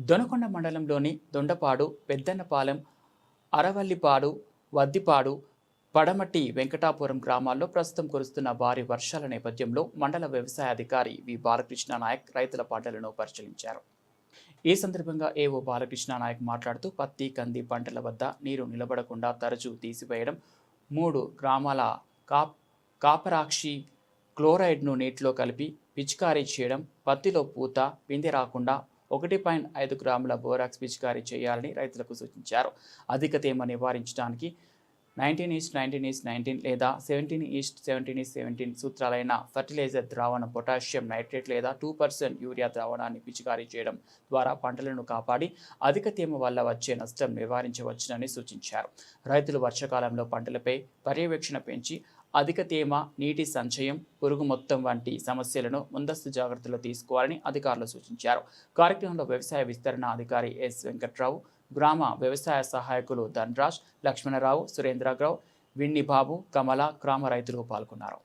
దొనకొండ మండలంలోని దొండపాడు, పెద్దన్నపాలెం, అరవల్లిపాడు, వద్దిపాడు, పడమటి వెంకటాపురం గ్రామాల్లో ప్రస్తుతం కురుస్తున్న భారీ వర్షాల నేపథ్యంలో మండల వ్యవసాయ అధికారి వి బాలకృష్ణ నాయక్ రైతుల పంటలను పరిశీలించారు. ఈ సందర్భంగా ఏవో బాలకృష్ణ నాయక్ మాట్లాడుతూ పత్తి, కంది పంటల వద్ద నీరు నిలబడకుండా తరచూ తీసివేయడం, 3 గ్రామాల కాపరాక్షి క్లోరైడ్ను నీటిలో కలిపి పిచికారీ చేయడం, పత్తిలో పూత, పిందె రాకుండా 1.5 గ్రాముల బోరాక్స్ పిచికారీ చేయాలని రైతులకు సూచించారు. అధిక తేమ నివారించడానికి 19:19:19 లేదా 17:17:17 సూత్రాలైన ఫర్టిలైజర్ ద్రావణం, పొటాషియం నైట్రేట్ లేదా 2% యూరియా ద్రావణాన్ని పిచికారీ చేయడం ద్వారా పంటలను కాపాడి అధిక తేమ వల్ల వచ్చే నష్టం నివారించవచ్చునని సూచించారు. రైతులు వర్షాకాలంలో పంటలపై పర్యవేక్షణ పెంచి అధిక తేమ, నీటి సంచయం, పురుగు మొత్తం వంటి సమస్యలను ముందస్తు జాగ్రత్తలు తీసుకోవాలని అధికారులు సూచించారు. కార్యక్రమంలో వ్యవసాయ విస్తరణ అధికారి ఎస్ వెంకట్రావు, గ్రామ వ్యవసాయ సహాయకులు ధనరాజ్, లక్ష్మణరావు, సురేంద్రరావు, విన్ని బాబు, కమల, గ్రామ రైతులు పాల్గొన్నారు.